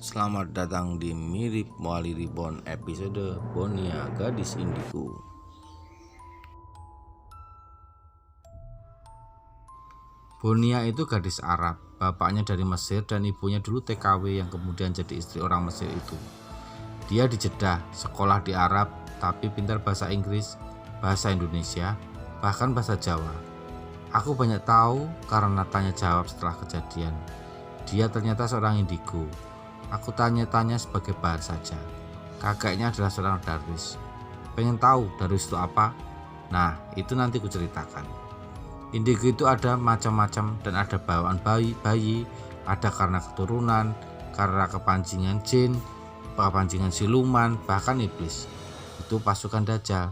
Selamat datang di Mirip Wali Reborn episode Bonia Gadis Indigo. Bonia itu gadis Arab, bapaknya dari Mesir dan ibunya dulu TKW yang kemudian jadi istri orang Mesir itu. Dia di Jeddah, sekolah di Arab, tapi pintar bahasa Inggris, bahasa Indonesia, bahkan bahasa Jawa. Aku banyak tahu karena tanya jawab setelah kejadian. Dia ternyata seorang indigo. Aku tanya-tanya sebagai bahan saja. Kakeknya adalah seorang darwis. Pengen tahu darwis itu apa? Nah, itu nanti ku ceritakan. Indigo itu ada macam-macam dan ada bawaan bayi, ada karena keturunan, karena kepancingan jin, kepancingan siluman, bahkan iblis. Itu pasukan Dajjal.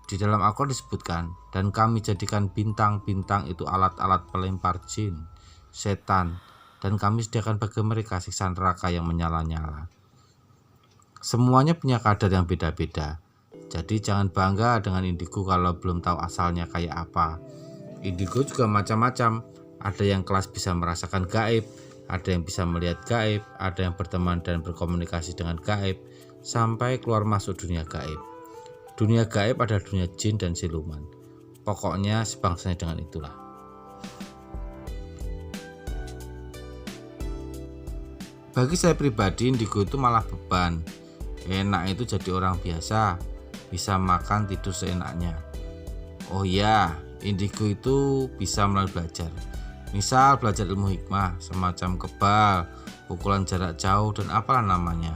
Di dalam Al-Quran disebutkan, dan kami jadikan bintang-bintang itu alat-alat pelempar jin, setan, dan kami sediakan bagi mereka siksa neraka yang menyala-nyala. Semuanya punya kadar yang beda-beda. Jadi jangan bangga dengan indigo kalau belum tahu asalnya kayak apa. Indigo juga macam-macam. Ada yang kelas bisa merasakan gaib, ada yang bisa melihat gaib, ada yang berteman dan berkomunikasi dengan gaib, sampai keluar masuk dunia gaib. Dunia gaib adalah dunia jin dan siluman. Pokoknya sebangsanya dengan itulah. Bagi saya pribadi, indigo itu malah beban. Enak itu jadi orang biasa, bisa makan tidur seenaknya. Oh iya, indigo itu bisa melalui belajar. Misal belajar ilmu hikmah, semacam kebal, pukulan jarak jauh, dan apalah namanya.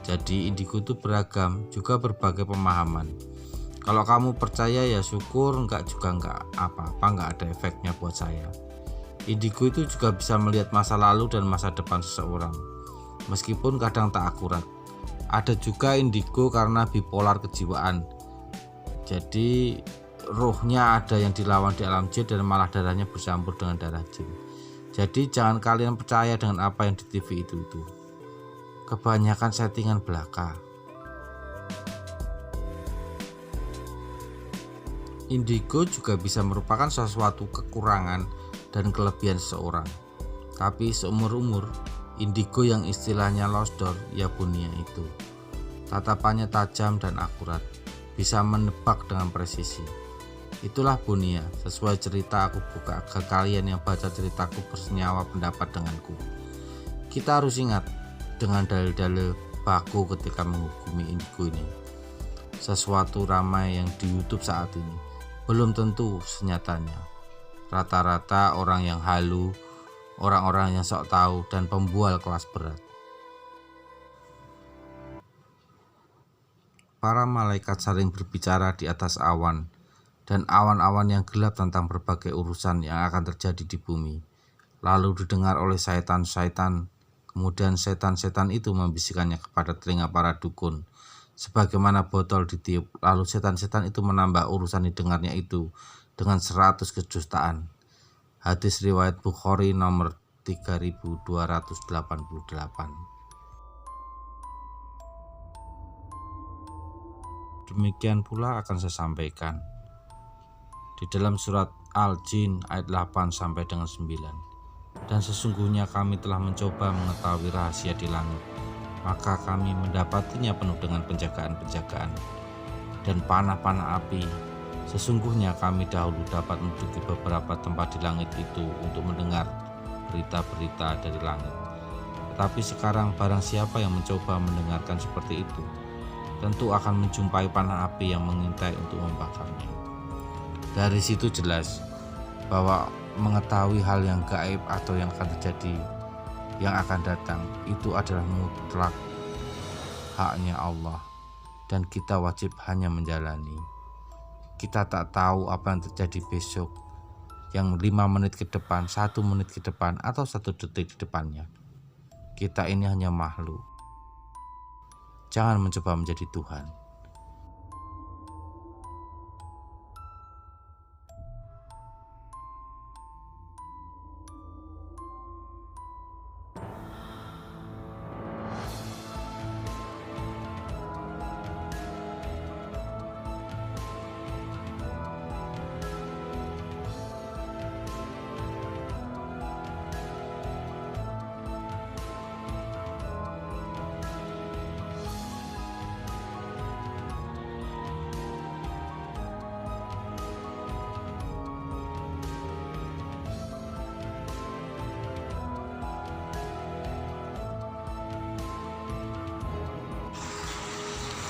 Jadi indigo itu beragam, juga berbagai pemahaman. Kalau kamu percaya ya syukur, enggak juga enggak apa-apa, enggak ada efeknya buat saya. Indigo itu juga bisa melihat masa lalu dan masa depan seseorang, meskipun kadang tak akurat. Ada juga indigo karena bipolar kejiwaan. Jadi rohnya ada yang dilawan di alam jin dan malah darahnya bercampur dengan darah jin. Jadi jangan kalian percaya dengan apa yang di TV itu. Kebanyakan settingan belaka. Indigo juga bisa merupakan sesuatu kekurangan dan kelebihan seseorang. Tapi seumur-umur, indigo yang istilahnya lost door ya Bonia itu. Tatapannya tajam dan akurat, bisa menebak dengan presisi. Itulah Bonia, sesuai cerita aku buka ke kalian yang baca ceritaku bersenyawa pendapat denganku. Kita harus ingat dengan dalil-dalil baku ketika menghukumi indigo ini. Sesuatu ramai yang di YouTube saat ini, belum tentu senyatanya. Rata-rata orang yang halu, orang-orang yang sok tahu, dan pembual kelas berat. Para malaikat saling berbicara di atas awan, dan awan-awan yang gelap tentang berbagai urusan yang akan terjadi di bumi. Lalu didengar oleh syaitan-syaitan, kemudian setan-setan itu membisikkannya kepada telinga para dukun. Sebagaimana botol ditiup, lalu setan-setan itu menambah urusan didengarnya itu dengan 100 kedustaan. Hadis riwayat Bukhari nomor 3288. Demikian pula akan saya sampaikan di dalam surat Al-Jin ayat 8 sampai dengan 9. Dan sesungguhnya kami telah mencoba mengetahui rahasia di langit, maka kami mendapatinya penuh dengan penjagaan-penjagaan dan panah-panah api. Sesungguhnya kami dahulu dapat menduduki beberapa tempat di langit itu untuk mendengar berita-berita dari langit. Tetapi sekarang barang siapa yang mencoba mendengarkan seperti itu, tentu akan menjumpai panah api yang mengintai untuk membakarnya. Dari situ jelas bahwa mengetahui hal yang gaib atau yang akan terjadi, yang akan datang, itu adalah mutlak haknya Allah, dan kita wajib hanya menjalani. Kita tak tahu apa yang terjadi besok, yang 5 menit ke depan, 1 menit ke depan, atau 1 detik di depannya. Kita ini hanya makhluk. Jangan mencoba menjadi Tuhan.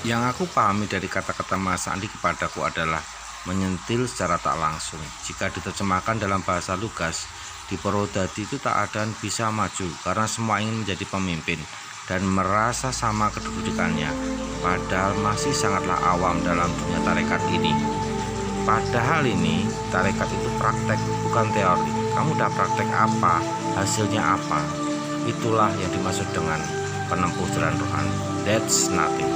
Yang aku pahami dari kata-kata Mas Andi kepadaku adalah menyentil secara tak langsung. Jika diterjemahkan dalam bahasa Lukas, di Purwodadi itu tak ada yang bisa maju karena semua ingin menjadi pemimpin dan merasa sama kedudukannya, padahal masih sangatlah awam dalam dunia tarekat ini. Padahal ini tarekat itu praktek, bukan teori. Kamu udah praktek apa, hasilnya apa? Itulah yang dimaksud dengan penempuh jalan rohani. That's nothing.